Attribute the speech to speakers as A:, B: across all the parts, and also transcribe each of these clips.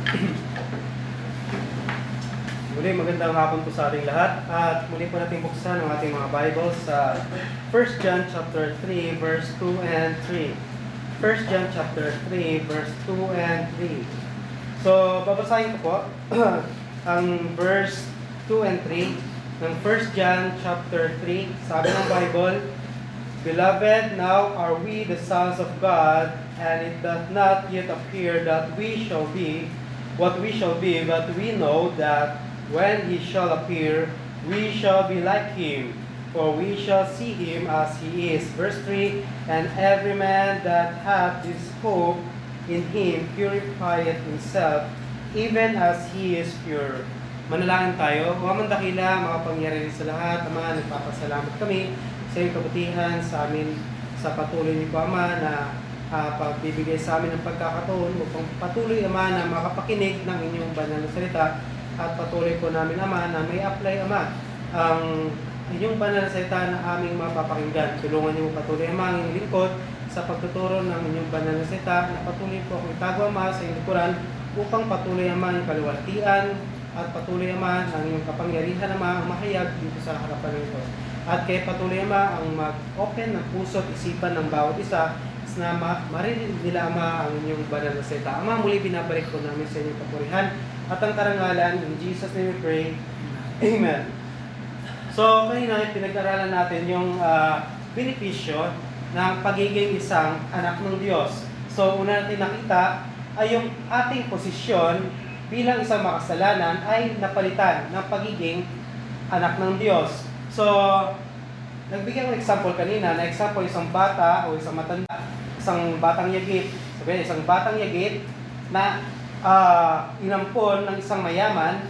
A: Muli, magandang hapon po sa ating lahat. At muli po natin buksan ang ating mga Bibles sa 1 John chapter 3, verse 2 and 3. 1 John chapter 3, verse 2 and 3. So, babasahin ko po ang verse 2 and 3 ng 1 John chapter 3. Sabi ng Bible, "Beloved, now are we the sons of God, and it doth not yet appear that we shall be what we shall be, but we know that when He shall appear, we shall be like Him, for we shall see Him as He is." Verse 3, "And every man that hath this hope in Him purifieth himself, even as He is pure." Manalangin tayo. O amang dakila, makapangyarihan sa lahat, Ama, nagpapasalamat kami sa iyong kabutihan sa amin, sa patuloy niyo po, Ama, na pagbibigay sa amin ng pagkakataon upang patuloy, Ama, na makapakinig ng inyong banal na salita. At patuloy po namin, Ama, na may apply, Ama, ang inyong banal na salita na aming mapapakinggan. Tulungan niyo patuloy, Ama, ang inyong lingkod sa pagtuturo ng inyong banal na salita, na patuloy po akong itago, Ama, sa inyong likuran upang patuloy, Ama, ang kaluwalhatian at patuloy, Ama, ang inyong kapangyarihan, Ama, ang mahayag dito sa harapan nito. At kaya patuloy, Ama, ang mag-open ng puso at isipan ng bawat isa na marinig nila, Ama, ang inyong banal na salita. Ama, muli binabalik po namin sa inyong papurihan at ang karangalan. In Jesus' name we pray. Amen. So, kanina pinag-aralan natin yung benepisyo ng pagiging isang anak ng Diyos. So, una natin nakita ay yung ating posisyon bilang isang makasalanan ay napalitan ng pagiging anak ng Diyos. So, nagbigay ng example kanina, na example isang bata o isang matanda, isang batang yagit, sabihin isang batang yagit na inampon ng isang mayaman,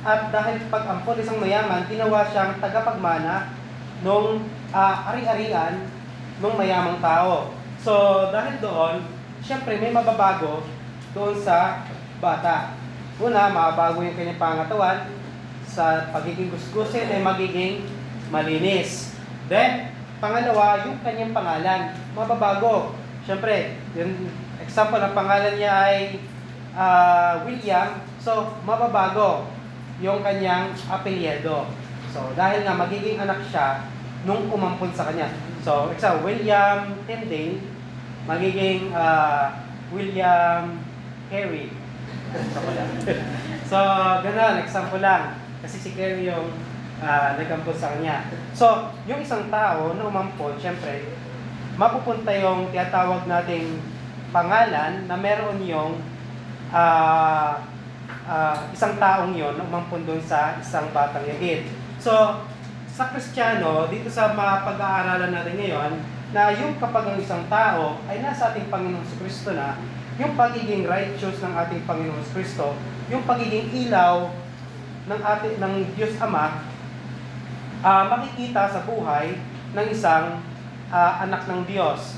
A: at dahil pag-ampon isang mayaman, ginawa siyang tagapagmana nung ari-arian ng mayamang tao. So, dahil doon, siyempre may mababago doon sa bata. Una, mababago yung kanyang pangatawan, sa pagiging gusgusin ay magiging malinis. Then, pangalawa, yung kanyang pangalan, mababago. Siyempre, yung example ng pangalan niya ay William, so mababago yung kanyang apelyido. So, dahil nga magiging anak siya nung umampun sa kanya. So, example, William Tyndale, magiging William Carey. So, ganun, example lang. Kasi si Carey yung nagampun sa kanya. So, yung isang tao na umampun, syempre, mapupunta yung tinatawag nating pangalan na meron yung isang taong yon na umampun doon sa isang batang yagit. So, sa Kristiyano, dito sa mga pag-aaralan natin ngayon, na yung kapag ang isang tao ay nasa ating Panginoong Kristo na, yung pagiging righteous ng ating Panginoong Kristo, yung pagiging ilaw ng Diyos Ama, makikita sa buhay ng isang anak ng Diyos.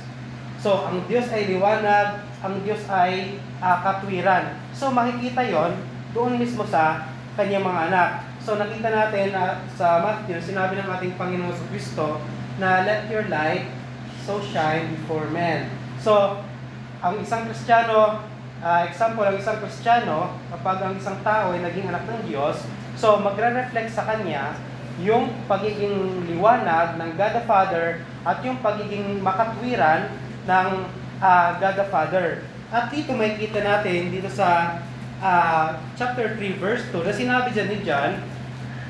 A: So, ang Diyos ay liwanag, ang Diyos ay katwiran. So, makikita yon doon mismo sa kanyang mga anak. So, nakita natin sa Matthew, sinabi ng ating Panginoon Kristo na let your light so shine before men. So, ang isang Kristiyano, example, ang isang Kristiyano, kapag ang isang tao ay naging anak ng Diyos, so magre-reflect sa kanya yung pagiging liwanag ng God the Father at yung pagiging makatwiran ng God the Father. At dito may kita natin dito sa chapter 3 verse 2 na sinabi dyan ni John,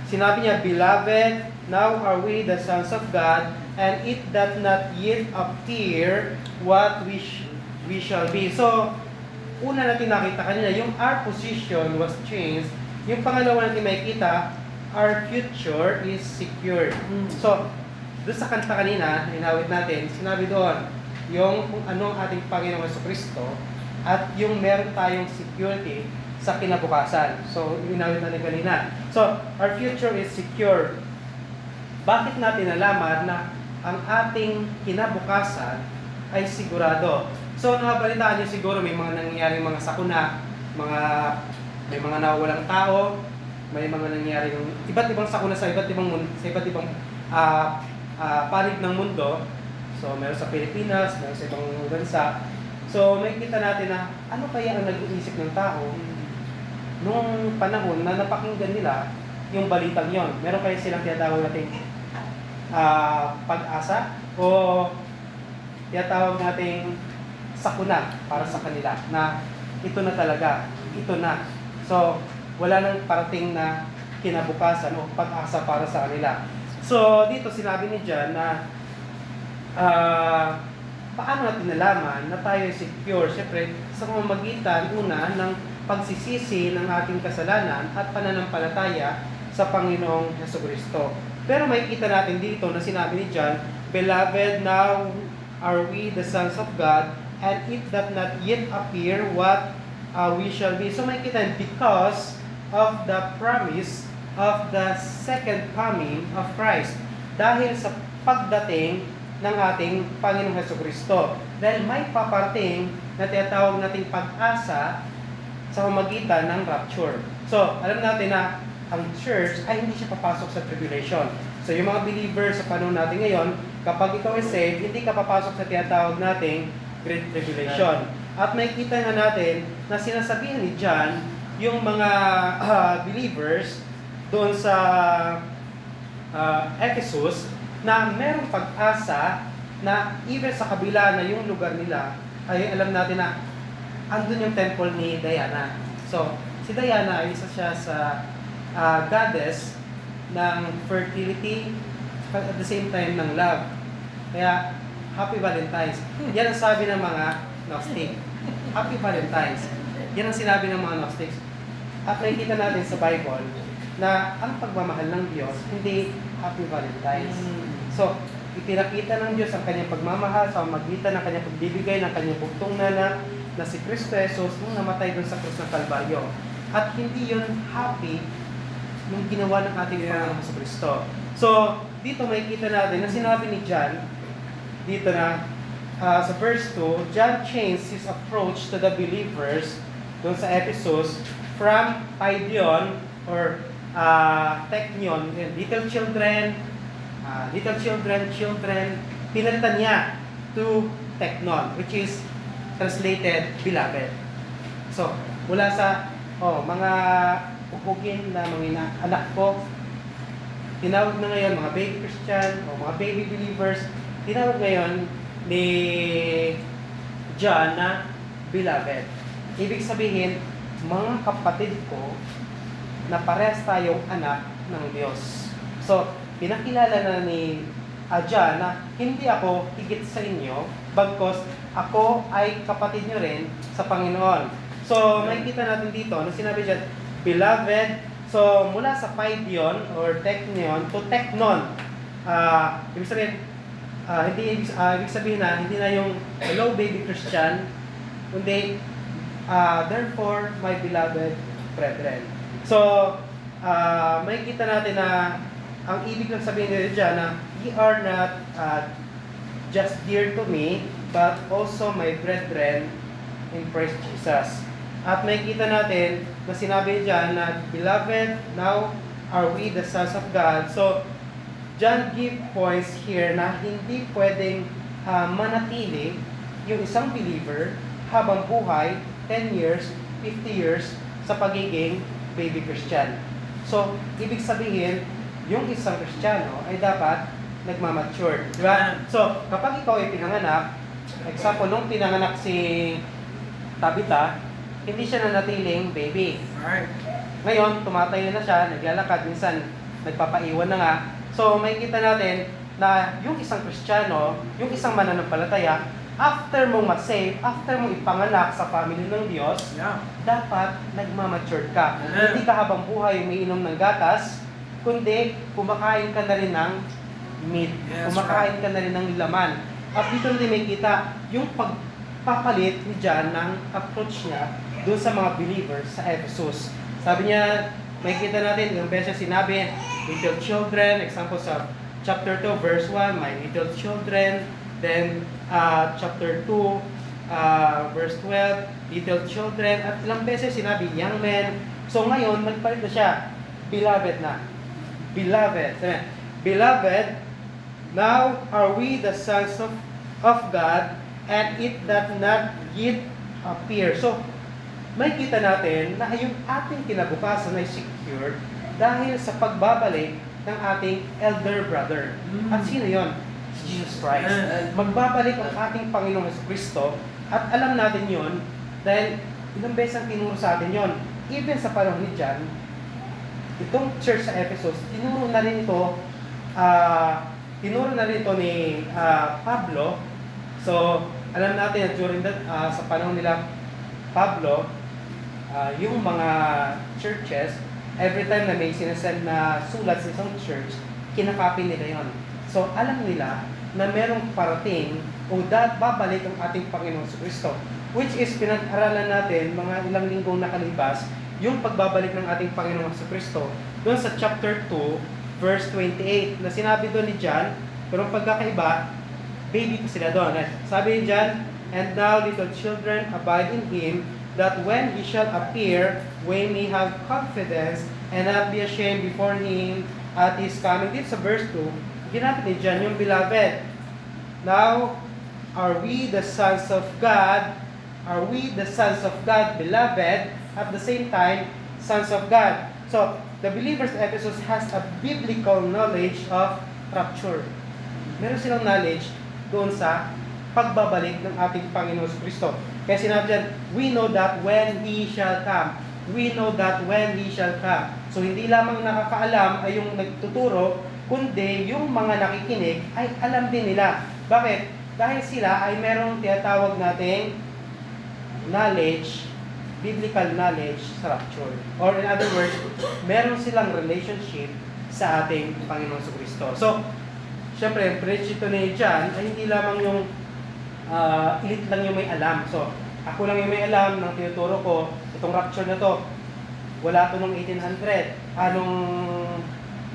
A: sinabi niya, "Beloved, now are we the sons of God, and it doth not yet appear what we shall be." So, una natin nakita kanina, yung our position was changed. Yung pangalawa natin makikita, our future is secured. So, doon sa kanta kanina, inawit natin, sinabi doon, yung kung ano ang ating Panginoong Jesucristo at yung meron tayong security sa kinabukasan. So, inawit natin kanina. So, our future is secure. Bakit natin nalaman na ang ating kinabukasan ay sigurado? So, nakabalitaan nyo siguro may mga nangyayaring mga sakuna, may mga nawawalang tao, may mga nangyayaring iba't ibang sakuna sa iba't ibang panig ng mundo. So, meron sa Pilipinas, meron sa ibang bansa. So, makikita natin na ano kaya ang nag-iisip ng tao nung panahon na napakinggan nila yung balitang yon. Meron kayo silang tinatawag nating pag-asa o tinatawag nating sakuna para sa kanila na ito na talaga, ito na. So, wala nang parating na kinabukasan o pag-asa para sa kanila. So, dito sinabi ni John na paano natin nalaman na tayo secure? Siyempre, sa pamamagitan una ng pagsisisi ng ating kasalanan at pananampalataya sa Panginoong Jesucristo. Pero makikita natin dito na sinabi ni John, Beloved, now are we the sons of God, and it doth not yet appear what we shall be. So makikita, because of the promise of the second coming of Christ. Dahil sa pagdating ng ating Panginoong Jesucristo. Dahil may paparating na tinatawag nating pag-asa sa pamamagitan ng rapture. So, alam natin na ang church ay hindi siya papasok sa tribulation. So, yung mga believers sa panahon natin ngayon, kapag ikaw ay saved, hindi ka papasok sa tinatawag nating Great Tribulation. At makikita nga natin na sinasabihan ni John yung mga believers doon sa Ephesus na merong pag-asa na even sa kabila na yung lugar nila ay alam natin na andun yung temple ni Diana. So, si Diana ay isa siya sa goddess ng fertility at the same time ng love. Kaya, Happy Valentine's. Yan ang sabi ng mga Gnostic. Happy Valentine's. Yan ang sinabi ng mga Gnostics. At nakikita natin sa Bible na ang pagmamahal ng Diyos, hindi Happy Valentine's. So, ipinakita ng Diyos ang kanyang pagmamahal sa magitan ng kanyang pagbibigay ng kanyang bugtong na si Kristo Jesus nung namatay doon sa krus ng Kalbaryo. At hindi yun happy yung ginawa ng ating Panginoon sa Kristo. So, dito makikita natin na sinabi ni John, dito na sa verse 2, John changed his approach to the believers doon sa Ephesus from paidion or teknion, little children, pinalitan niya to teknon, which is translated beloved. So, mula sa mga pupugin na mga anak ko, tinawag na ngayon mga baby Christian o mga baby believers, tinawag ngayon ni John na beloved. Ibig sabihin, mga kapatid ko na parehas tayong anak ng Diyos. So, pinakilala na ni John na hindi ako higit sa inyo, bagkos ako ay kapatid nyo rin sa Panginoon. So, makikita natin dito na sinabi dyan, beloved. So, mula sa paidion or teknion to teknon. Ibig sabihin, ibig sabihin na, hindi na yung hello baby Christian, kundi, therefore, my beloved brethren. So, makikita natin na ang ibig lang sabihin nila dyan na ye are not just dear to me, but also my brethren in Christ Jesus. At makikita natin na sinabi dyan na, Beloved, now are we the sons of God. So, John give points here na hindi pwedeng manatili yung isang believer habang buhay 10 years, 50 years sa pagiging baby Christian. So, ibig sabihin, yung isang Kristiyano ay dapat nagmamature. Diba? So, kapag ikaw ay pinanganak, example, nung pinanganak si Tabitha, hindi siya nanatiling baby.
B: Alright.
A: Ngayon, tumatay na siya, naglalakad, minsan nagpapaiwan na nga. So, makikita natin na yung isang Kristiyano, yung isang mananampalataya, after mong ma-save, after mong ipanganak sa family ng Diyos, dapat nagmamature ka. Hindi ka habang buhay umiinom ng gatas, kundi kumakain ka na rin ng meat. Kumakain ka na rin ng laman. At dito natin may kita yung pagpapalit ni John ng approach niya doon sa mga believers sa Ephesus. Sabi niya, makikita natin, yung beses sinabi, little children, example sa chapter 2, verse 1, my little children. Then, chapter 2, verse 12, little children. At ilang beses sinabi, young men. So ngayon, nagpalit na siya, beloved na. Beloved. Beloved, now are we the sons of God, and it doth not yet appear. So, makikita natin na yung ating kinabukasan ay secure dahil sa pagbabalik ng ating elder brother. At sino yon? Si Jesus Christ. Magbabalik ang ating Panginoong Jesucristo at alam natin yon dahil ilang beses ang tinuro sa atin yon. Even sa panahon ni John, itong church sa Ephesus, tinuro na rin ito ni Pablo. So, alam natin na during sa panahon nila Pablo, yung mga churches, every time na may sinasend na sulat sa isang church, kinakopy nila yon. So, alam nila na merong parating o babalik ang ating Panginoong Jesucristo. Which is, pinag-aralan natin mga ilang linggong nakalipas, yung pagbabalik ng ating Panginoong Jesucristo. Doon sa chapter 2, verse 28, na sinabi doon ni John, pero ang pagkakaiba, baby pa sila doon. Sabi ni John, "And now, little children, abide in Him, that when He shall appear, we may have confidence and not be ashamed before Him at His coming." Dito sa verse 2, ginamit ni John yung beloved. Now, are we the sons of God? Are we the sons of God, beloved, at the same time, sons of God? So, the believers in Ephesus has a biblical knowledge of rapture. Meron silang knowledge doon sa pagbabalik ng ating Panginoon Kristo. Kaya sinabi dyan, we know that when He shall come. We know that when He shall come. So, hindi lamang nakakaalam ay yung nagtuturo, kundi yung mga nakikinig ay alam din nila. Bakit? Dahil sila ay merong tinatawag nating knowledge, biblical knowledge sa rapture. Or in other words, meron silang relationship sa ating Panginoon Kristo. So, syempre, yung preach ito ni John ay hindi lamang yung elite lang yung may alam. So, ako lang yung may alam ng tinuturo ko, itong rapture na to, wala to nung 1800. Anong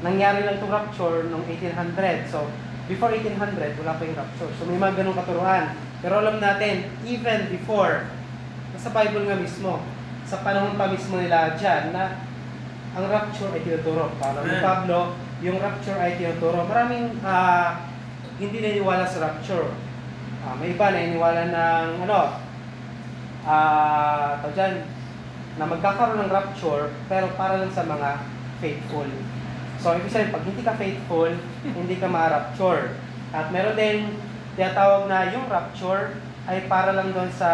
A: nangyari lang itong rapture nung 1800. So, before 1800, wala pa yung rapture. So, may mga ganong katuruan. Pero alam natin, even before, sa Bible nga mismo, sa panahon pa mismo nila dyan, na ang rapture ay tinuturo. Parang ni Pablo, yung rapture ay tinuturo. Maraming hindi naniniwala sa rapture. May iba naniniwala ng dyan, na magkakaroon ng rapture, pero para lang sa mga faithful. So, ibig sabihin, pag hindi ka faithful, hindi ka ma-rapture. At meron din tinatawag na yung rapture ay para lang doon sa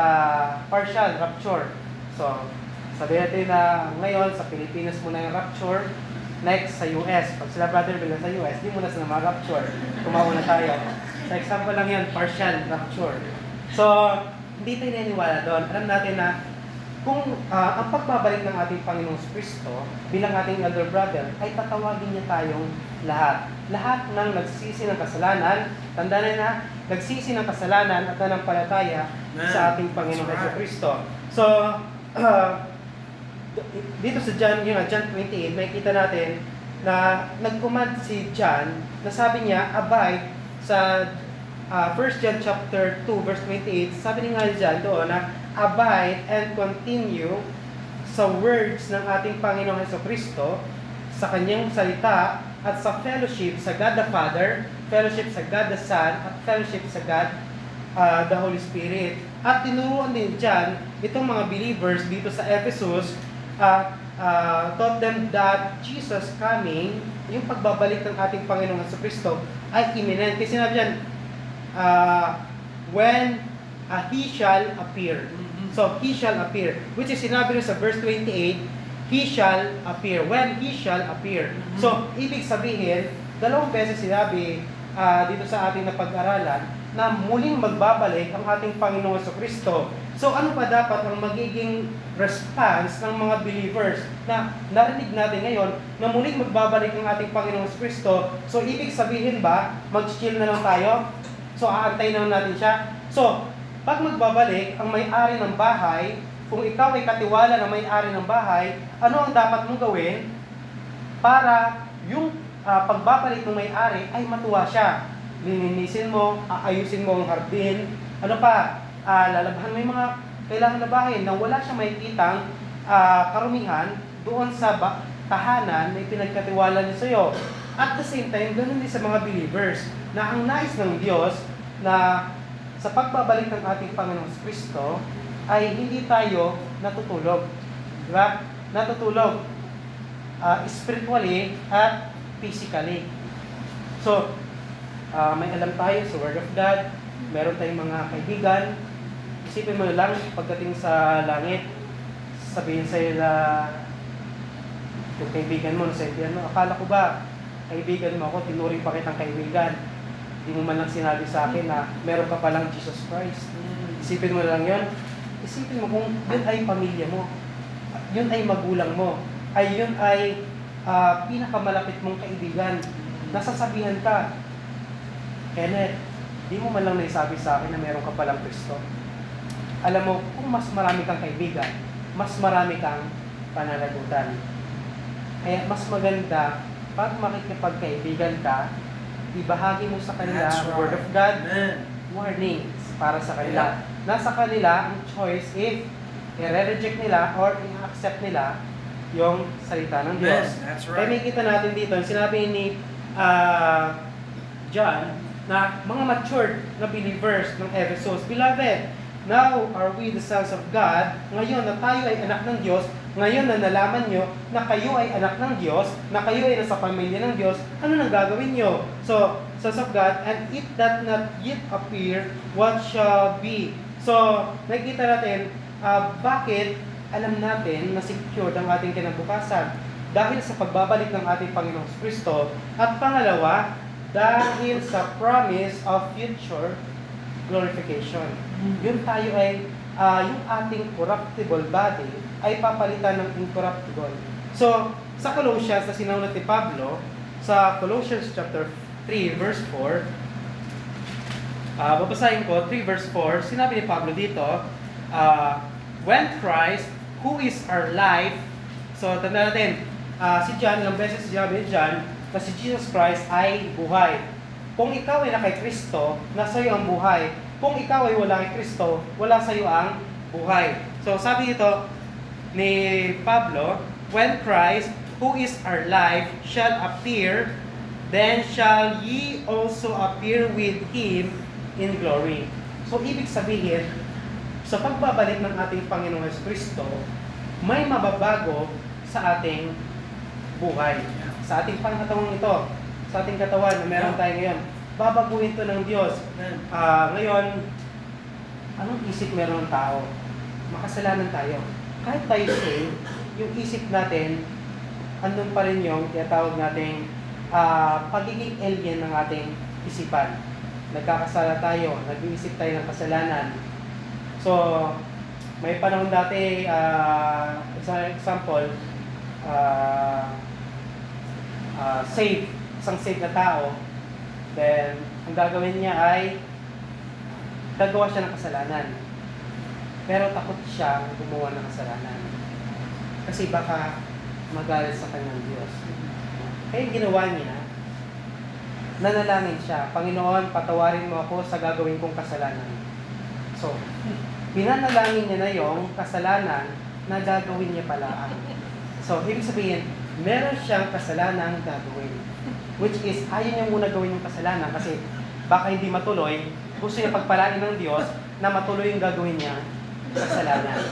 A: partial rapture. So, sabihin natin na ngayon sa Pilipinas muna yung rapture, next sa US. Pag sila brother bilang sa US, di muna sila mag-rapture. Kumauna tayo. Sa example lang yan, partial rapture. So, hindi tayo naniniwala doon. Alam natin na kung ang pagbabalik ng ating Panginoong Kristo bilang ating elder brother ay tatawagin niya tayong lahat. Lahat ng nagsisi ng kasalanan, tandaan na nagsisi ng kasalanan at nanampalataya sa ating Panginoong Kristo. So, dito sa John 28, makikita natin na nag-command si John na sabi niya, abide sa 1 John chapter 2 verse 28, sabi ni nga John doon na abide and continue sa words ng ating Panginoong Jesucristo, sa kanyang salita, at sa fellowship sa God the Father, fellowship sa God the Son, at fellowship sa God the Holy Spirit. At tinuruan din dyan, itong mga believers dito sa Ephesus, taught them that Jesus coming, yung pagbabalik ng ating Panginoong Jesucristo, ay imminent. Kasi sinabi dyan, when He shall appear. So, He shall appear. Which is sinabi rin sa verse 28, He shall appear. When He shall appear. So, ibig sabihin, dalawang beses sinabi dito sa ating napag-aralan na muling magbabalik ang ating Panginoong Jesucristo. So, ano pa dapat ang magiging response ng mga believers na narinig natin ngayon na muling magbabalik ang ating Panginoong Jesucristo? So, ibig sabihin ba, mag-chill na lang tayo? So, aantayin na lang natin siya? So, pag magbabalik ang may-ari ng bahay, kung ikaw ay katiwala na may-ari ng bahay, ano ang dapat mong gawin para yung pagbabalik ng may-ari ay matuwa siya? Lilinisin mo, aayusin mo ang hardin, ano pa, lalabahan mo yung mga kailangan labahin na wala siyang makikitang karumihan doon sa tahanan na pinagkatiwala niya sa iyo. At the same time, ganoon din sa mga believers na ang nais ng Diyos na sa pagbabalik ng ating Panginoong Kristo ay hindi tayo natutulog. Diba? Natutulog. Spiritually at physically. So, may alam tayo sa Word of God, meron tayong mga kaibigan. Isipin mo lang, pagdating sa langit, sabihin sa'yo na yung kaibigan mo, nasabihan mo, akala ko ba, kaibigan mo ako, tinuring pa kitang kaibigan. Hindi mo man lang sinabi sa akin na meron ka palang Jesus Christ. Isipin mo lang yun. Isipin mo kung yun ay pamilya mo, yun ay magulang mo, yun ay pinakamalapit mong kaibigan. Nasasabihan ka, Kenneth, di mo man lang naisabi sa akin na meron ka palang Kristo. Alam mo, kung mas marami kang kaibigan, mas marami kang pananagutan. Kaya mas maganda, pag makikipagkaibigan ka, ibahagi mo sa kanila ang Word of God, warnings para sa kanila. Nasa kanila ang choice if i-reject nila or i-accept nila yung salita ng Diyos. Kaya may kita natin dito, sinabi ni John, na mga matured na believers ng Ephesus, Beloved, now are we the sons of God. Ngayon na tayo ay anak ng Diyos, ngayon na nalaman nyo na kayo ay anak ng Diyos, na kayo ay nasa pamilya ng Diyos, ano nang gagawin nyo? So, sons of God, and it that not yet appear, what shall be? So, nakikita natin, bakit alam natin na secured ang ating kinabukasan? Dahil sa pagbabalik ng ating Panginoong Kristo, at pangalawa, dahil sa promise of future glorification. Yun tayo ay, yung ating corruptible body ay papalitan ng incorruptible. So, sa Colossians na sinulat ni Pablo, sa Colossians chapter 3 verse 4, babasahin ko, 3 verse 4, sinabi ni Pablo dito, when Christ, who is our life, so tanda natin, si John, ilang beses sinabi ni John, na si Jesus Christ ay buhay. Kung ikaw ay na kay Kristo, nasa iyo ang buhay. Kung ikaw ay wala kay Kristo, wala sa iyo ang buhay. So sabi dito ni Pablo, when Christ, who is our life, shall appear, then shall ye also appear with Him in glory. So ibig sabihin, sa pagbabalik ng ating Panginoong Kristo, may mababago sa ating buhay. Sa ating pangkatawang ito, sa ating katawan na meron tayo ngayon, babaguhin ito ng Diyos. Ngayon, anong isip meron ng tao? Makasalanan tayo. Kahit tayo save, yung isip natin, andun pa rin yung tinatawag nating pagiging alien ng ating isipan. Nagkakasala tayo, nag-iisip tayo ng kasalanan. So, may panahon dati, example, isang safe na tao, then ang gagawin niya ay gagawa siya ng kasalanan. Pero takot siya gumawa ng kasalanan. Kasi baka magalit sa kanyang Diyos. Kaya yung ginawa niya, nanalangin siya, Panginoon, patawarin mo ako sa gagawin kong kasalanan. So, pinanalangin niya na yung kasalanan na gagawin niya pala. So, ibig sabihin, meron siyang kasalanang gagawin. Which is, ayaw niya muna gawin yung kasalanan kasi baka hindi matuloy. Gusto niya pagpalain ng Diyos na matuloy yung gagawin niya kasalanan.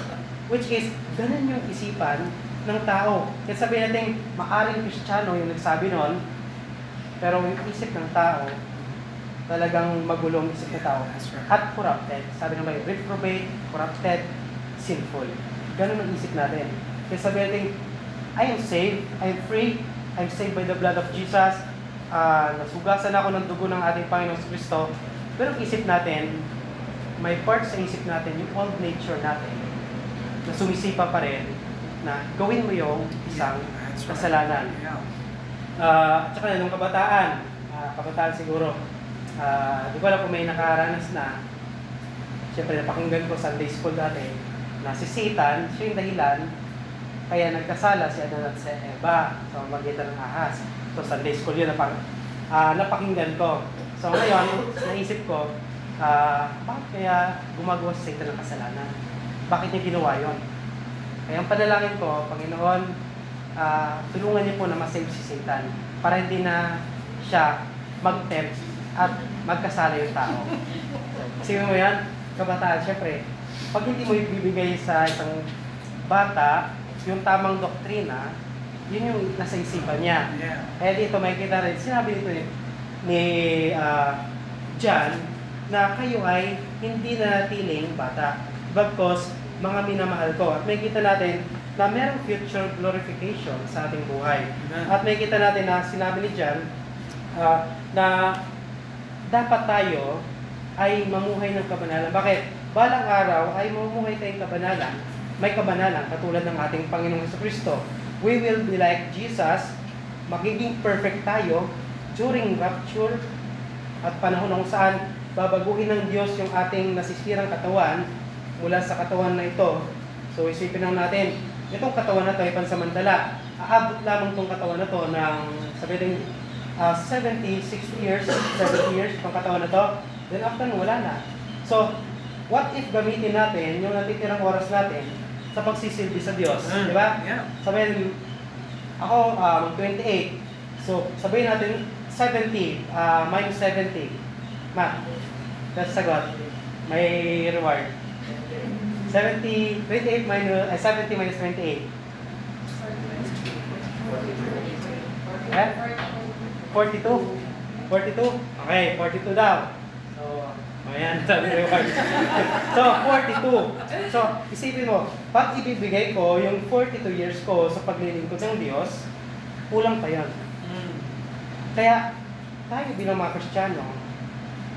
A: Which is, ganun yung isipan ng tao. Kaya sabihin natin, maaring Kristiyano yung nagsabi nun, pero yung isip ng tao, talagang magulong isip ng tao. At corrupted. Sabi naman yung reprobate, corrupted, sinful. Ganun ang isip natin. Kaya sabihin natin, I am saved, I am free, I am saved by the blood of Jesus. Nasugasan ako ng dugo ng ating Panginoong Kristo. Pero ang isip natin, may part sa isip natin, yung old nature natin, na sumisipa pa rin, na gawin mo yung isang kasalanan. At saka nung kabataan siguro, di ko alam kung may nakaranas na, siyempre napakinggan ko Sunday school dati, na si Satan, siya yung dahilan, kaya nagkasala si Adan at si Eva sa pamamagitan ng ahas. So, Sunday school yun, napakinggan ko. So, ngayon, naisip ko, bakit kaya gumagawa si Satan ng kasalanan? Bakit niya ginawa yun? Kaya ang panalangin ko, Panginoon, tulungan niyo po na masave si Satan para hindi na siya mag-tempt at magkasala yung tao. Kasi mo yan, kabataan, syempre, pag hindi mo ibibigay sa isang bata, yung tamang doktrina, yun yung nasa isipan niya.
B: Yeah.
A: Eh dito may kita rin, sinabi dito ni John na kayo ay hindi nanatiling bata. Bagkos, mga minamahal ko. At may kita natin na merong future glorification sa ating buhay. At may kita natin na sinabi ni John na dapat tayo ay mamuhay ng kabanalan. Bakit? Balang araw ay mamuhay tayong kabanalan. May kabanalan katulad ng ating Panginoong Jesucristo. We will be like Jesus, magiging perfect tayo during rapture at panahon kung saan babaguhin ng Diyos yung ating nasisirang katawan mula sa katawan na ito. So isipin lang natin, itong katawan na ito ay pansamantala. Aabot lamang itong katawan na ito ng sabihin 70, 60 years, 70 years itong katawan na ito. Then after wala na. So, what if gamitin natin yung natitirang oras natin sa pagsisilbi sa Diyos? Di ba?
B: Yeah.
A: Sabihin, ako 28. So, sabihin natin 70 minus 70. Ma, that's sagot. May reward. 28 minus 70 minus 28. Eh? 42. 42? Okay, 42 daw. So, ayan, sabi ko reward. So, 42. So, isipin mo, pag ibibigay ko yung 42 years ko sa paglilingkod ng Diyos, kulang pa yan. Kaya, tayo bilang mga Kristiyano,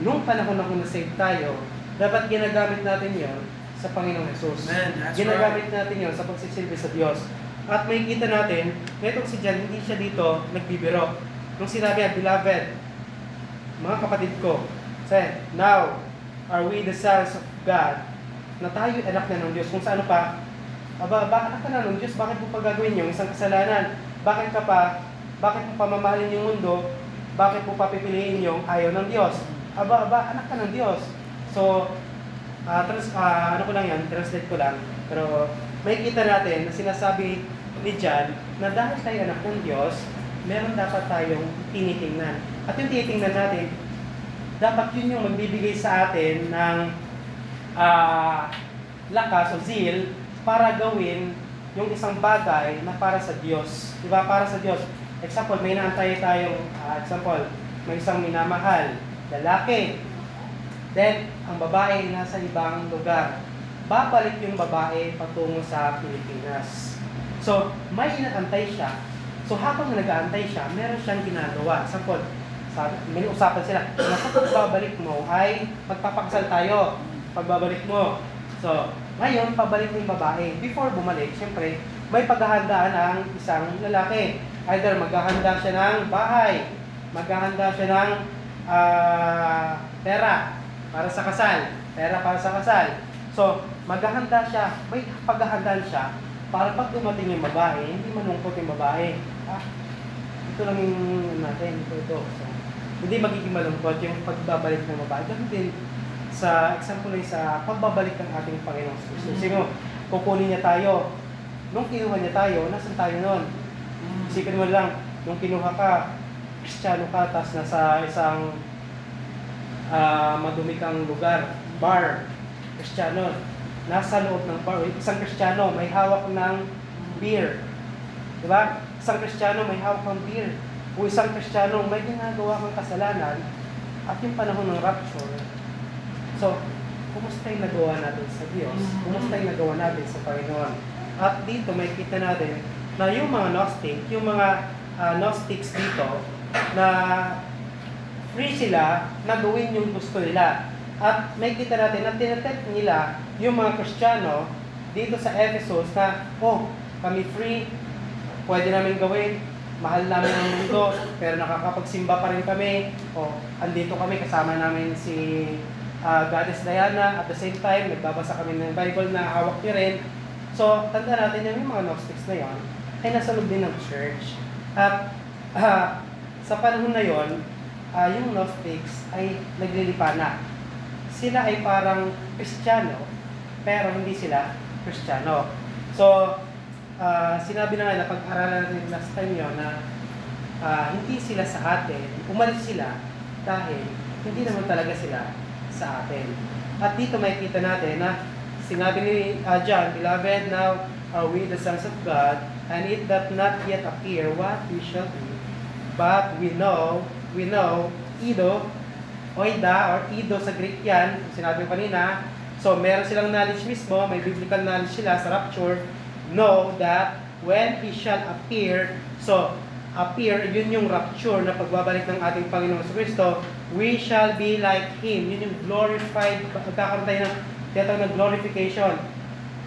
A: nung panahon na kung na-save tayo, dapat ginagamit natin yon sa Panginoong Jesus. Ginagamit natin yon sa pagsisilbi sa Diyos. At may kita natin, netong si John, hindi siya dito nagbibiro. Nung sinabi niya, beloved, mga kapatid ko, say, now are we the sons of God, na tayo anak na ng Diyos. Kung sa ano pa, anak ka na ng Diyos, bakit mo pa gagawin yung isang kasalanan? Bakit mo pamamahalin yung mundo? Bakit mo papipiliin yung ayaw ng Diyos? Anak ka ng Diyos. So, ano ko lang yan, translate ko lang. Pero may kita natin na sinasabi ni John na dahil tayo anak ng Diyos, meron dapat tayong tinitingnan. At yung tinitingnan natin, dapat yun yung magbibigay sa atin ng lakas o zeal para gawin yung isang bagay na para sa Diyos. Diba? Para sa Diyos. Example, may naantay tayong, may isang minamahal, lalaki. Then, ang babae nasa ibang lugar. Babalik yung babae patungo sa Pilipinas. So, may inaantay siya. So, habang nag-aantay siya, meron siyang ginagawa. Example, may usapan sila, nasa pagbabalik mo ay magpapakasal tayo. Pagbabalik mo. So, ngayon, pabalik yung babae. Before bumalik, siyempre, may paghahandaan ang isang lalaki. Either maghahanda siya ng bahay, maghahanda siya ng pera para sa kasal, pera para sa kasal. So, maghahanda siya, may paghahandaan siya para pag dumating yung babae, hindi malungkot yung babae. Ito lang yung natin, ito. So, hindi magiging malungkot yung pagbabalik ng babae. Ganun din sa example ay sa pagbabalik ng ating Panginoong Jesus. Sino, kukunin niya tayo. Nung kinuha niya tayo, nasan tayo noon? Isipin mo lang, nung kinuha ka, Kristiyano ka, tas nasa isang madumi kang lugar, bar, Kristiyano. Nasa loob ng bar, isang Kristiyano may hawak ng beer. Diba? Isang Kristiyano may hawak ng beer. O isang Kristiyano may ginagawa kang kasalanan at yung panahon ng rapture. So, kumusta yung nagawa natin sa Diyos? Kumusta yung nagawa natin sa Panginoon? At dito may kita natin na yung mga Gnostic, yung mga Gnostics dito, na free sila na gawin yung gusto nila. At may kita natin na tinatet nila yung mga Kristiyano dito sa Ephesus na, kami free, pwede namin gawin, mahal namin ang mundo, pero nakakapagsimba pa rin kami, andito kami, kasama namin si Goddess Diana, at the same time, nagbabasa kami ng Bible na hawak niya rin. So, tanda natin yung mga Gnostics na yon ay nasa loob din ng church. At sa panahon na yon, yung Gnostics ay naglilipana. Sila ay parang Kristiyano, pero hindi sila Kristiyano. So, sinabi na nga na pag-aralan natin last time yun na hindi sila sa atin, umalis sila dahil hindi naman talaga sila sa atin. At dito makikita natin na sinabi ni John, beloved, now are we the sons of God, and it doth not yet appear what we shall be. But we know, Ido, oida, or Ido sa Greek yan, sinabi ko kanina. So, meron silang knowledge mismo, may biblical knowledge sila sa rapture. Know that when He shall appear, so, appear, yun yung rapture na pagbabalik ng ating Panginoong Kristo, we shall be like Him. Yun yung glorified, magkakaroon tayo ng tinatawag na glorification.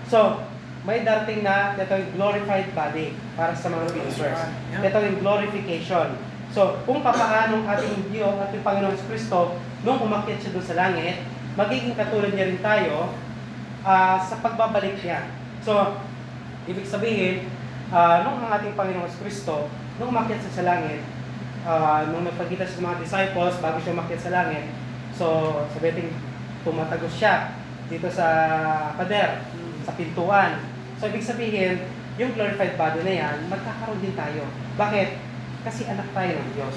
A: So, may darating na tinatawag glorified body para sa mga believers. Tinatawag glorification. So, kung papaanong ating Diyos, ating Panginoong Kristo, nung umakyat siya doon sa langit, magiging katulad niya rin tayo sa pagbabalik niya. So, ibig sabihin, nung ang ating Panginoong Kristo, nung umakyat siya sa langit, nung nagpagkita siya sa mga disciples bago siya umakyat sa langit, so sabihin tumatagos siya dito sa pader, sa pintuan. So ibig sabihin, yung glorified body na yan, magkakaroon din tayo. Bakit? Kasi anak tayo ng Diyos.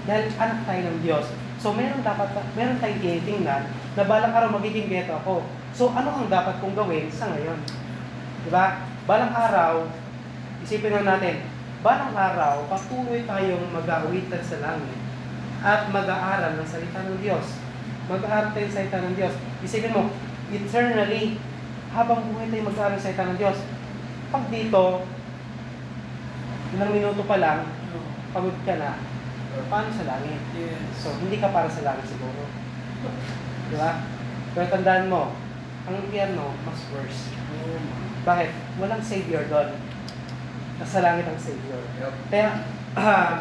A: Dahil anak tayo ng Diyos. So meron tayong tinitingnan na balang araw magiging beto ako. So ano ang dapat kong gawin sa ngayon? Diba? Balang araw, isipin na natin, balang araw, patuloy tayong mag-aawitan sa langit at mag-aaral ng salita ng Diyos. Mag-aaral tayo ng salita ng Diyos. Isipin mo, eternally, habang buhay tayo mag-aaral ng salita ng Diyos. Pag dito, ilang minuto pa lang, pagod ka na, paano sa langit? So, hindi ka para sa langit siguro. Di ba? Pero tandaan mo, ang impyerno, mas worse. Bakit? Walang Savior doon. Nasa langit ang Savior. Kaya,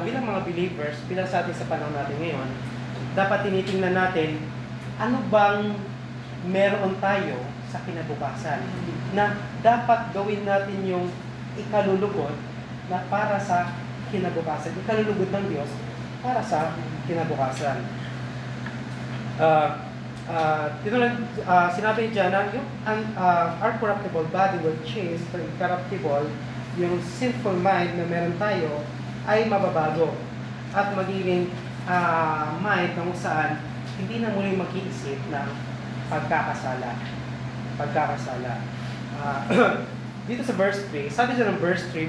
A: bilang mga believers, bilang sa atin sa panahon natin ngayon, dapat tinitingnan natin, ano bang meron tayo sa kinabukasan na dapat gawin natin yung ikalulugod na para sa kinabukasan. Ikalulugod ng Diyos para sa kinabukasan. Sinabi dyan na yung our corruptible body will change for incorruptible, yung sinful mind na meron tayo ay mababago at magiging mind na kung saan hindi na muli mag-iisip ng pagkakasala. Dito sa verse 3, sabi siya ng verse 3,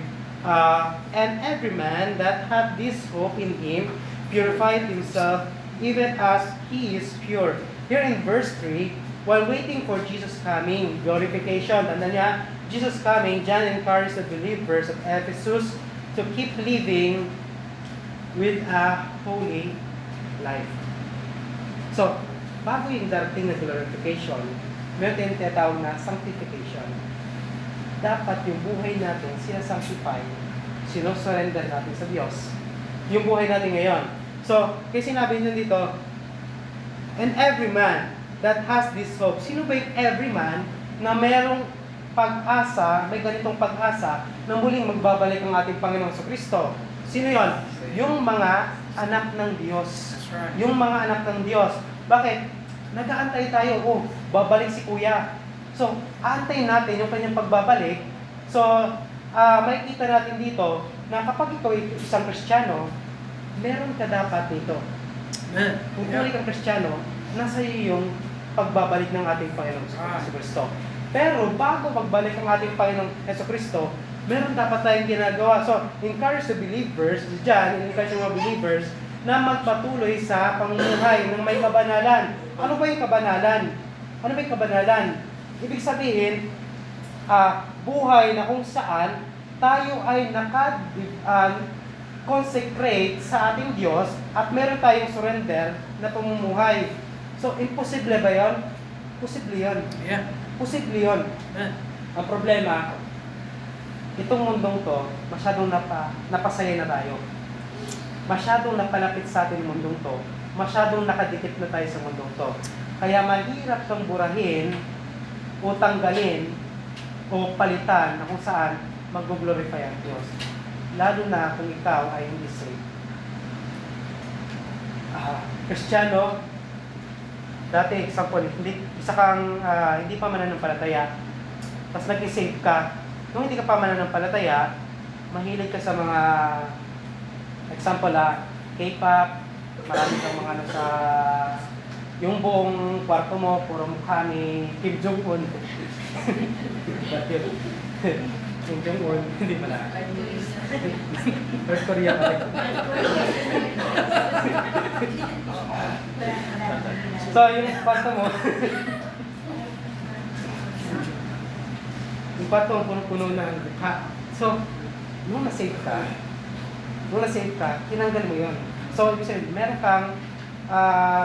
A: and every man that hath this hope in Him purified himself even as He is pure. Here in verse 3, while waiting for Jesus' coming, glorification, tanda niya, Jesus coming, John encouraged the believers of Ephesus to keep living with a holy life. So, bago yung darating na glorification, meron tayong tinatawag na sanctification. Dapat yung buhay natin, sinasanctify, sinosurrender natin sa Diyos. Yung buhay natin ngayon. So, kaya sinabi nyo dito, and every man that has this hope. Sino ba yung every man na merong pag-asa, may ganitong pag-asa na muling magbabalik ang ating Panginoong Kristo? Sino yon? Yung mga anak ng Diyos. Yung mga anak ng Diyos. Bakit? Nag-aantay tayo, babalik si Kuya. So, aantayin natin yung kanyang pagbabalik. So, makikita natin dito na kapag ikaw ay isang Kristiyano, meron ka dapat dito. Kung ikaw kang Kristiyano, nasa iyo yung pagbabalik ng ating Panginoong Kristo. Pero bago magbalik ang ating Panginoong Kristo, meron dapat tayong ginagawa. So, encourage the believers, encourage mga believers na magpatuloy sa pamumuhay ng may kabanalan. Ano ba yung kabanalan? Ano ba yung kabanalan? Ibig sabihin, buhay na kung saan tayo ay consecrate sa ating Diyos at meron tayong surrender na pamumuhay. So, imposible ba yun? Posible yun.
B: Yeah.
A: Posible yun. Ang problema, itong mundong to, masyadong napasaya na tayo. Masyadong napalapit sa atin yung mundong to. Masyadong nakadikit na tayo sa mundong to. Kaya mahirap kang burahin o tanggalin o palitan na kung saan mag-glorify ang Diyos. Lalo na kung ikaw ay hindi saved. Kristiyano, dati, example, isa kang hindi pa mananampalataya, tapos nag-save ka. Kung hindi ka pa mananampalataya, mahilig ka sa mga, example K-pop, marami kang mga yung buong kwarto mo, puro mukha ni Kim Jong-un. Ba't yun? Kim Jong-un, hindi pala. North Korea pa rin. So, yung kwarto mo, yung kwarto mo puno-puno ng mukha. So, nung na-save ka, tinanggal mo yun. So, ibig sabihin, meron kang,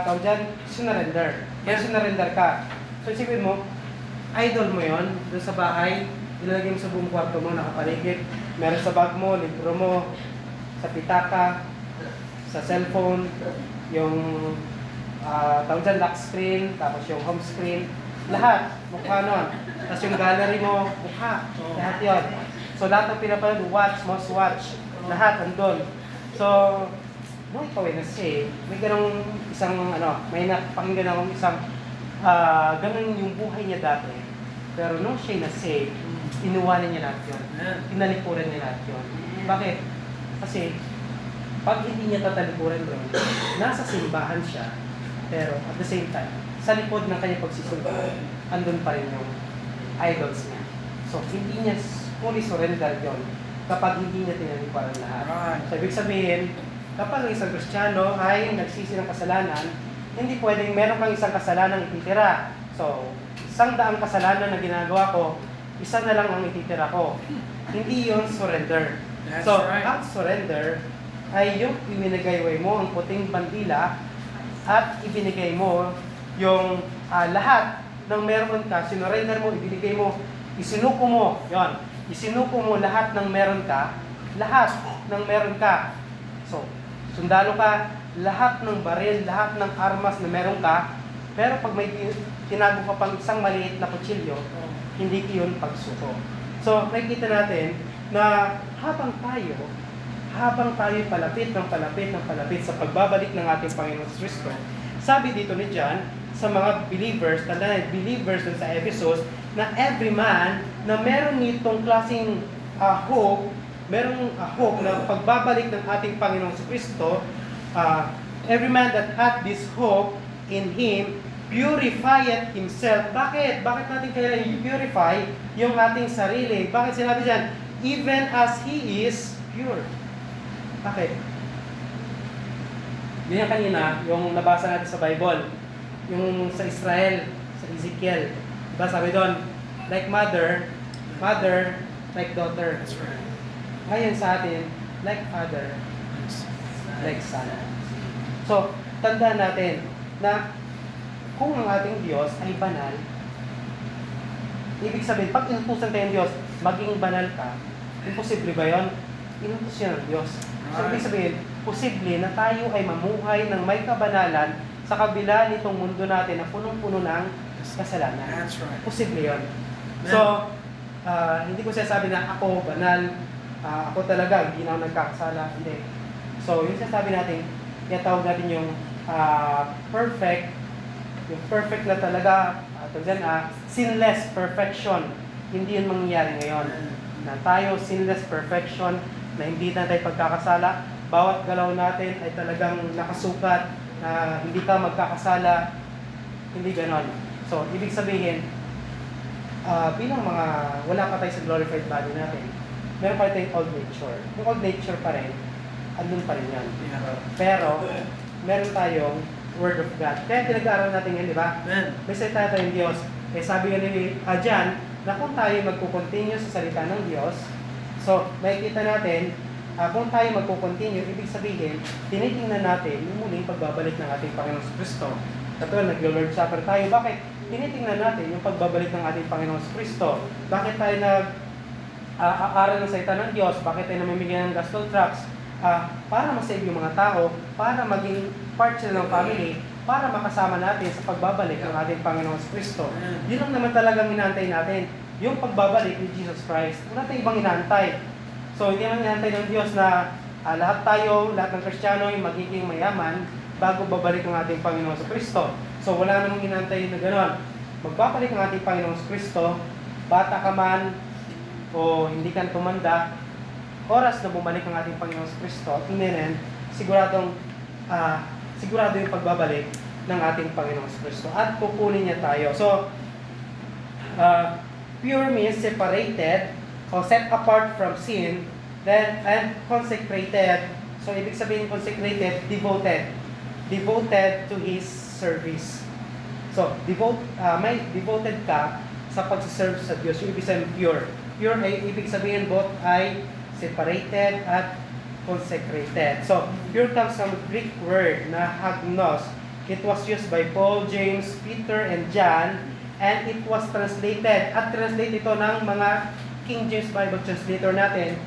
A: tawag dyan, sinurrender. Kaya sinurrender ka. So, isipin mo, idol mo yun, doon sa bahay, ilalagay mo sa buong kwarto mo, nakapaligid. Meron sa bag mo, libro mo, sa pitaka, sa cellphone, yung tawag dyan, lock screen, tapos yung home screen, lahat, mukha nun. Tapos yung gallery mo, mukha, lahat yun. So lahat ng pinapanood, watch, must watch, lahat andun. So, nung ikaw ay na-save, may ganong isang, may napakinggan akong isang, ganun yung buhay niya dati. Pero nung siya na-save, inuwanan niya lahat yun. Tinalikuran niya lahat yun. Bakit? Kasi, pag hindi niya tatalikuran doon, nasa simbahan siya, pero at the same time, sa likod ng kanyang pagsisimba, andun pa rin yung idols niya. So, hindi niya fully surrender yun kapag hindi niya tinalikuran lahat. So, ibig sabihin, kapag ang isang Kristiyano ay nagsisi ng kasalanan, hindi pwedeng meron kang isang kasalanan ititira. So, 100 kasalanan na ginagawa ko, isa na lang ang ititira ko. Hindi yun surrender.
B: That's
A: So,
B: right.
A: ang surrender ay yung ibinigay mo ang puting bandila at ibinigay mo yung lahat ng meron ka, sinurrender mo, ibinigay mo, isinuko mo, yon. Isinuko mo lahat ng meron ka, lahat ng meron ka. So, sundalo ka, lahat ng baril, lahat ng armas na meron ka, pero pag may tinago ka pang isang maliit na kutsilyo, hindi yun pagsuko. So, nakikita natin na habang tayo palapit sa pagbabalik ng ating Panginoon Kristo, sabi dito ni John sa mga believers, believers dun sa Ephesus, na every man na meron nitong klaseng hope, merong hope na pagbabalik ng ating Panginoon Kristo, every man that had this hope in Him, purifieth himself. Bakit? Bakit natin kailangan i-purify yung ating sarili? Bakit sinabi dyan? Even as He is pure. Bakit? Yun yung kanina, yung nabasa natin sa Bible. Yung sa Israel, sa Ezekiel. Diba sabi doon, like mother, like daughter.
B: That's right.
A: Ngayon sa atin, like father, like son. So, tandaan natin na kung ang ating Diyos ay banal, ibig sabihin, pag inutusan tayo ng Diyos, maging banal ka, imposible ba yun? Inutos yan ng Diyos. So, ibig sabihin, posible na tayo ay mamuhay ng may kabanalan sa kabila nitong mundo natin na punong-puno ng kasalanan.
B: That's right.
A: Posible yun. So, hindi ko sinasabi na ako banal, ako talaga, hindi na ako nagkakasala. Hindi. So, yung sinasabi natin, tinatawag natin yung perfect, yung perfect na talaga, sinless perfection. Hindi yun mangyayari ngayon. Na tayo, sinless perfection, na hindi na tayo pagkakasala. Bawat galaw natin ay talagang nakasukat, na hindi ka magkakasala. Hindi ganon. So, ibig sabihin, bilang mga, wala pa tayo sa glorified body natin, meron pa tayong old nature. Yung old nature pa rin, andun pa rin yan. Pero, meron tayong Word of God. Kaya pinag-aaral natin yan, di ba? May salita tayong Diyos. Eh sabi nga ni Jan, na kung tayo magkukontinue sa salita ng Diyos, so makikita natin, kung tayo magkukontinue, ibig sabihin, tinitingnan natin yung muling pagbabalik ng ating Panginoon Kristo. Katulad, naglo-Lord Supper tayo. Bakit? Tinitingnan natin yung pagbabalik ng ating Panginoon Kristo. Bakit tayo nag-aaral ng salita ng Diyos? Bakit tayo namimigay ng gospel tracts? Para masave yung mga tao, para maging part sila ng family, para makasama natin sa pagbabalik ng ating Panginoon Kristo. Yun lang naman talagang inaantay natin, yung pagbabalik ni Jesus Christ. Wala tayong ibang inaantay. So, hindi naman inaantay ng Diyos na lahat ng Kristiyano ay magiging mayaman bago babalik ang ating Panginoon Kristo. So, wala namang inaantay na gano'n. Magbabalik ang ating Panginoon Kristo, bata ka man o hindi ka tumanda, oras na bumalik ang ating Panginoon Kristo, tingnan, sigurado yung pagbabalik ng ating Panginoon Kristo at kukunin niya tayo. So, pure means separated o set apart from sin, then and consecrated. So ibig sabihin consecrated, devoted. Devoted to His service. So, may devoted ka sa pagsiserve sa Diyos. Yung ibig sabihin pure. Pure ay ibig sabihin both ay separated at consecrated. So, pure comes from Greek word na hagnos. It was used by Paul, James, Peter, and John, and it was translated, at translate ito ng mga King James Bible translator natin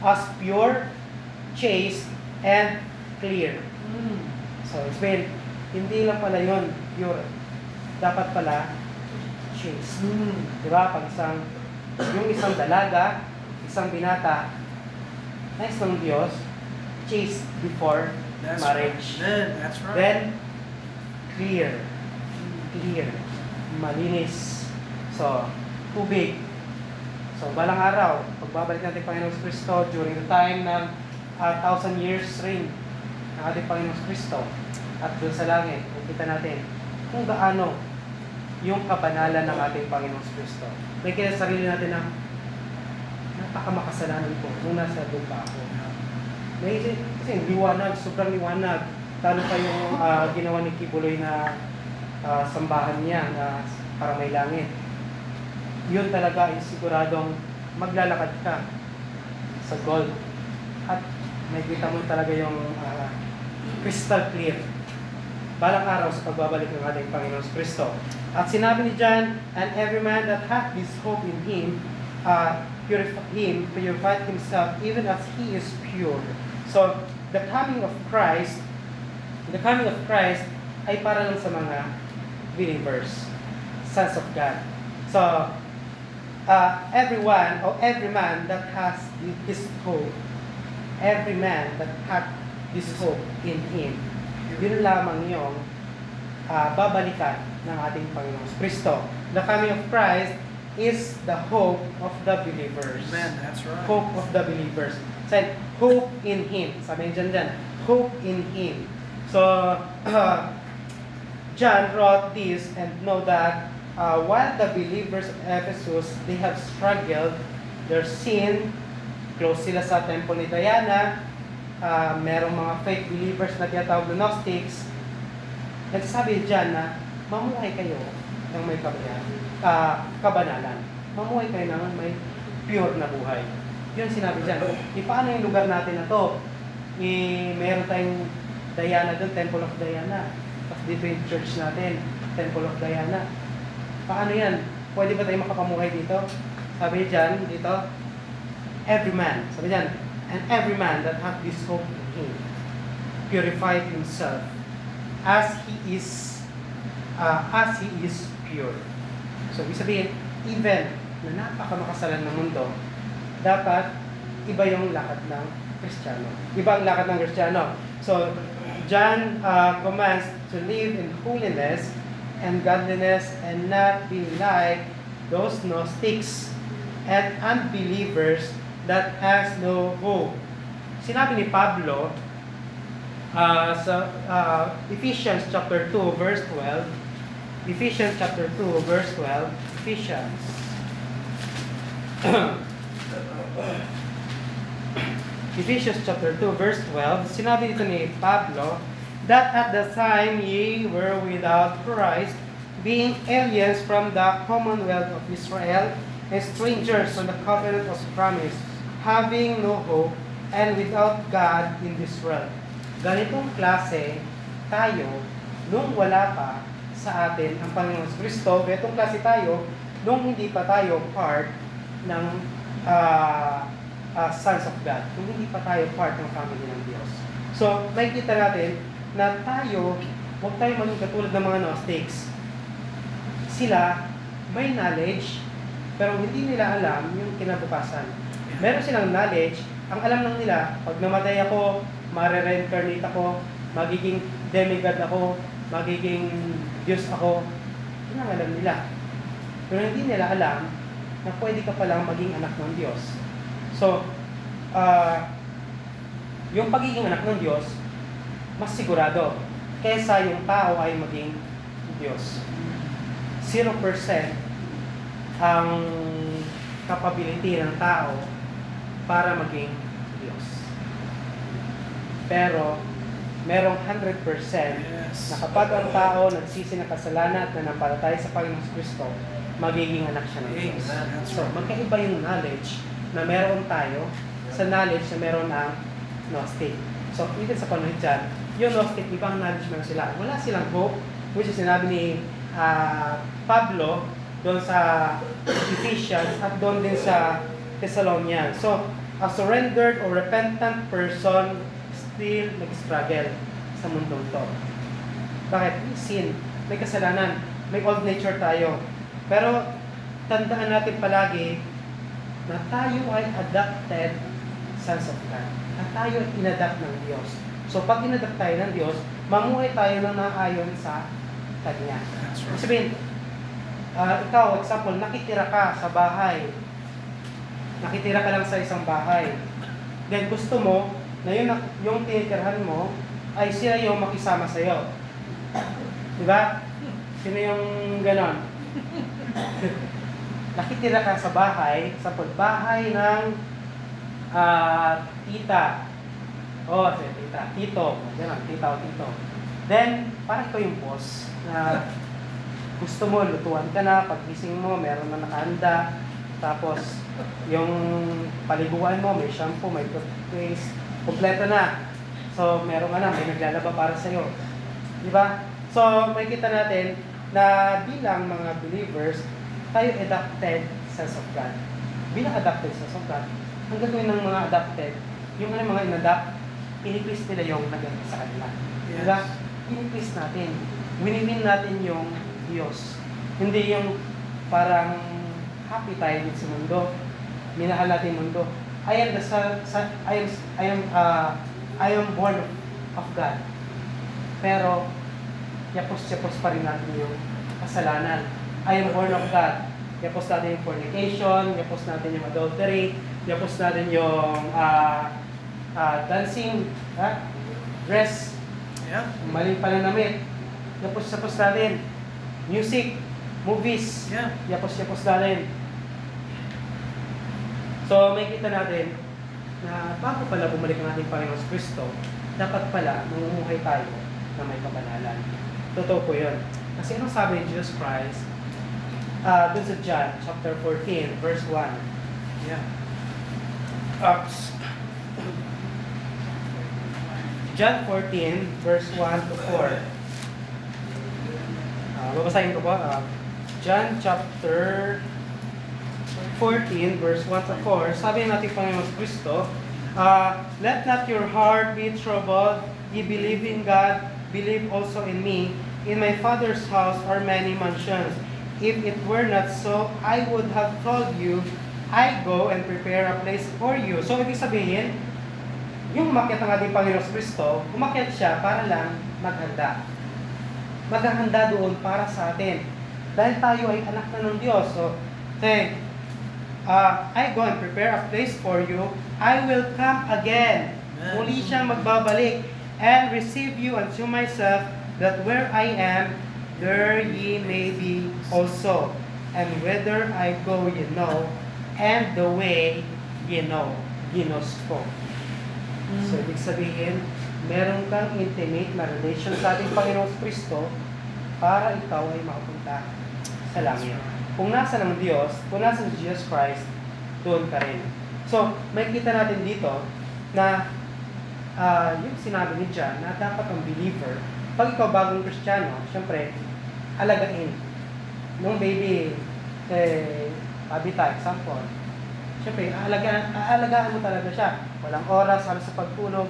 A: as pure, chaste, and clear. So, it's been, hindi lang pala yun pure. Dapat pala chaste. Di ba? Pag yung isang dalaga, isang binata, nais ng Diyos, chaste before marriage.
B: That's right.
A: Then, clear. Clear. Malinis. So, tubig. So, balang araw, pagbabalik natin Panginoon Kristo during the time ng 1,000 years reign ng ating Panginoon Kristo at doon sa langit, makita natin kung gaano yung kabanalan ng ating Panginoon Kristo. May kaya sarili natin na napakamakasalanan ko nung nasa doon pa ako. Kasi liwanag, sobrang liwanag. Talo pa yung ginawa ni Kibuloy na sambahan niya na para may langit. Yun talaga ay siguradong maglalakad ka sa gold. At makikita mo talaga yung crystal clear. Balang araw sa pagbabalik ng ating Panginoon Kristo. At sinabi ni John, and every man that hath this hope in Him, purified himself even as He is pure. So, the coming of Christ ay para lang sa mga believers, sons of God. So, everyone or every man that has this hope, every man that hath this hope in Him, yun lamang yung babalikan ng ating Panginoon Kristo. The coming of Christ is the hope of the believers.
B: Amen, that's right.
A: Hope of the believers. Said, hope in Him. Sabi niya dyan, hope in Him. So, John wrote this and know that while the believers of Ephesus, they have struggled, their sin, close sila sa temple ni Diana, merong mga fake believers na tinatawag na Gnostics, nagsasabi dyan na mamuhay kayo ng may kabanalan. Mamuhay kayo ng may pure na buhay. Yun sinabi dyan. Paano yung lugar natin na to? Meron tayong Diana doon, Temple of Diana. Tapos dito yung church natin, Temple of Diana. Paano yan? Pwede ba tayo makapamuhay dito? Sabi dyan, dito, every man. Sabi dyan, and every man that hath this hope in Him purified himself as he is pure. So, ibig sabihin, even na napakamakasalan ng mundo, dapat iba yung lakad ng Kristiyano. Iba ang lakad ng Kristiyano. So, John commands to live in holiness and godliness and not be like those Gnostics and unbelievers that has no hope. Sinabi ni Pablo sa Ephesians chapter 2 verse 12. Ephesians chapter 2 verse 12. Ephesians. Ephesians chapter 2 verse 12. Sinabi dito ni Pablo that at the time ye were without Christ, being aliens from the commonwealth of Israel, and strangers from the covenant of promise, having no hope, and without God in this world. Ganitong klase tayo nung wala pa sa atin ang Panginoon Kristo. Ganitong klase tayo nung hindi pa tayo part ng sons of God. Nung hindi pa tayo part ng family ng Diyos. So, makikita natin na tayo, huwag tayo maging katulad ng mga Gnostics. Sila may knowledge, pero hindi nila alam yung kinabukasan. Meron silang knowledge, ang alam lang nila, pag namatay ako, mare-reincarnate ako, magiging demigod ako, magiging Diyos ako. Yun ang alam nila. Pero hindi nila alam na pwede ka palang maging anak ng Diyos. So, yung pagiging anak ng Diyos, mas sigurado kaysa yung tao ay maging Diyos. 0% ang capability ng tao para maging Diyos. Pero, merong 100% na kapag ang tao nagsisi ng kasalanan at nanampalataya sa Panginoong Kristo, magiging anak siya ng Diyos. So, magkaiba yung knowledge na meron tayo sa knowledge na meron ang Gnostic. So, even sa panahon dyan, yung Gnostic, ibang knowledge meron sila. Wala silang hope, which is sinabi ni Pablo doon sa Ephesians at doon din sa Thessalonians. So, a surrendered or repentant person still nag-struggle sa mundong to. Bakit? May sin, may kasalanan, may old nature tayo. Pero, tandaan natin palagi na tayo ay adopted sons of God. Na tayo ay inadapt ng Diyos. So, pag inadapt tayo ng Diyos, mamuhay tayo ng naayon sa Kanya. Right. Sabihin, ikaw, example, nakitira ka sa bahay. Nakitira ka lang sa isang bahay. Then, gusto mo na yung tinitirhan mo ay siya yung makisama sa iyo. Diba? Sino yung ganon? Nakitira ka sa bahay, sa bahay ng tita. Tita. Tito. Ganon, tita o tito. Then, parang ito yung boss na gusto mo, lutuan ka na, paggising mo, meron na nakahanda. Tapos, yung paliguan mo, may shampoo, may toothpaste, kompleto na. So, meron ka na, may naglalaba para sa'yo. Di ba? So, makikita natin na bilang mga believers, tayo adopted sons of God. Bilang adopted sons of God, ang gagawin ng mga adopted, yung mga in-adopt, in-increase nila yung naganda sa kanila. Yes. Diba? In-increase natin. Win-win natin yung Diyos. Hindi yung parang happy tayo din sa mundo. Minahal natin mundo. I am born of God. Pero, yapos-yapos pa rin natin yung kasalanan. I am born of God. Yapos natin yung fornication, yapos natin yung adultery, yapos natin yung dancing, dress, maling pananamit, yapos-yapos natin, music, movies, yapos-yapos natin. So, may kita natin na bago pala bumalik ang ating Panginoon Kristo, dapat pala mamumuhay tayo na may kabanalan. Totoo po yun. Kasi anong sabi ni Jesus Christ dun sa John chapter 14, verse 1. John 14, verse 1 to 4. Babasahin ko po. John chapter 14, verse 1 to 4. Sabi natin Panginoon Kristo, let not your heart be troubled. Ye believe in God, believe also in me. In my Father's house are many mansions. If it were not so, I would have told you, I go and prepare a place for you. So, ibig sabihin, yung umakyat ng ating Panginoon Kristo, umakyat siya para lang maghanda. Maghahanda doon para sa atin. Dahil tayo ay anak na ng Diyos. So, say, I go and prepare a place for you. I will come again. Muli siyang magbabalik and receive you unto myself, that where I am, there ye may be also. And whither I go ye know, and the way ye know. Ginos ko. So, ibig sabihin, meron kang intimate na relation sa ating Panginoon Kristo para ikaw ay makapunta sa langit. Kung nasa ng Diyos, kung nasa ng Jesus Christ, doon ka rin. So, may kita natin dito na yung sinabi ni John na dapat ang believer, pag ikaw bagong Kristiyano, syempre, alagain. Nung baby, Abita, example, syempre, aalagaan mo talaga siya. Walang oras, halos sa pagtulog,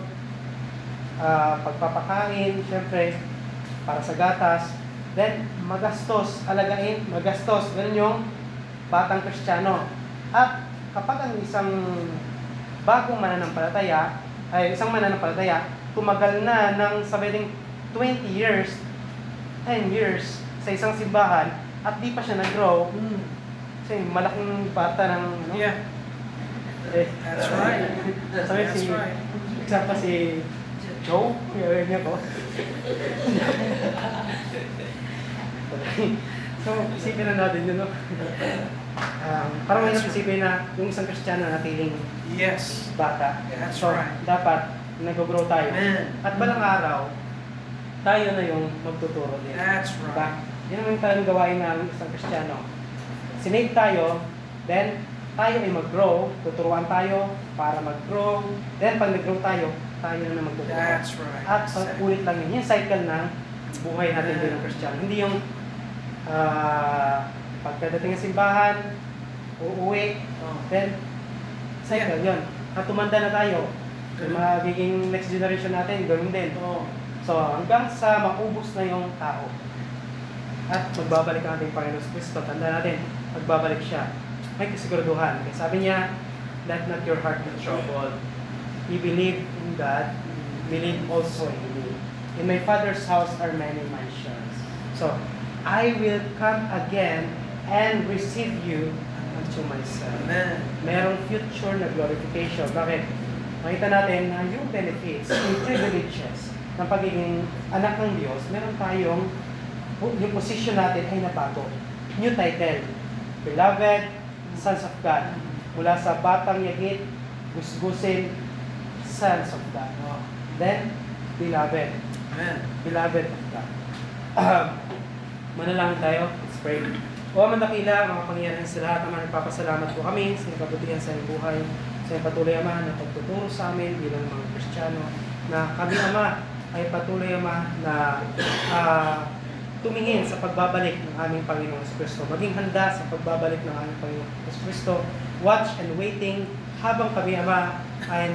A: pagpapakain, syempre, para sa gatas. Then, magastos, alagain, magastos. Ganun yung batang Kristiyano. At kapag ang isang bagong mananampalataya, tumagal na ng sabihin 20 years, 10 years sa isang simbahan, at di pa siya nag-grow, kasi malaking bata ng, ano?
B: Yeah. That's right.
A: Sabi
B: That's right.
A: Example si Joe, yung niya ko. So, isipin na natin yun, no? Parang may nasisipin na yung isang Kristiyano na natiling
B: Yes.
A: bata.
B: That's
A: So,
B: right.
A: dapat nag-grow tayo.
B: Amen.
A: At balang araw, tayo na yung magtuturo din.
B: That's
A: Diba?
B: right.
A: Yan ang talagang gawain ng isang Kristiyano. Sinave tayo, then tayo ay mag-grow, tuturuan tayo para mag-grow, then pag nag-grow tayo, tayo na magtuturo.
B: That's right.
A: At ulit lang yun. Yung cycle ng buhay natin bilang Kristiyano. Hindi yung pagkadating ng simbahan, uuwi,
B: Oh.
A: then cycle yun. At tumanda na tayo. Yung magiging next generation natin, ganoon din.
B: Oh.
A: So hanggang sa maubos na yung tao. At magbabalik ang ating Panginoon Kristo. Tanda natin, magbabalik siya. May kasiguraduhan. Kaya sabi niya, let not your heart be troubled. You believe in God, believe also in me. In my Father's house are many mansions. So, I will come again and receive you unto myself.
B: Amen.
A: Merong future na glorification. Bakit? Makita natin na yung benefits, yung privileges ng pagiging anak ng Diyos, meron tayong, yung position natin ay nabago. New title, Beloved Sons of God. Mula sa batang yagit, gusgusin, Sons of God. Then, Beloved.
B: Amen.
A: Beloved of God. Manalangin tayo. Let's pray. O Ama dakila, mga pangyarihan sa lahat, Ama, nagpapasalamat po kami sa kabutihan sa iyong buhay, sa iyong patuloy, Ama, na pagtuturo sa amin bilang mga Kristiyano, na kami, Ama, ay patuloy, Ama, na tumingin sa pagbabalik ng aming Panginoong Kristo. Maging handa sa pagbabalik ng aming Panginoong Kristo. Watch and waiting habang kami, Ama, ay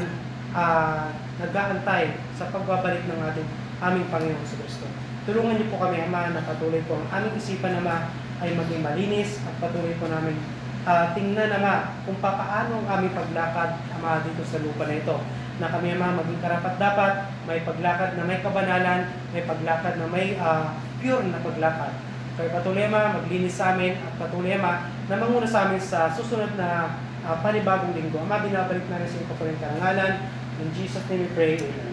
A: nag-aantay sa pagbabalik ng aming Panginoong Kristo. Tulungan niyo po kami, Ama, na patuloy po ang aming isipan, Ama, ay maging malinis at patuloy po namin tingnan, Ama, kung paano ang aming paglakad, Ama, dito sa lupa na ito. Na kami, Ama, maging karapat-dapat, may paglakad na may kabanalan, may paglakad na may pure na paglakad. Kaya patuloy, Ama, maglinis sa amin at patuloy, Ama, na manguna sa amin sa susunod na panibagong linggo. Ama, binabalik namin sa iyong kapaling karangalan. In Jesus' name we pray. Amen.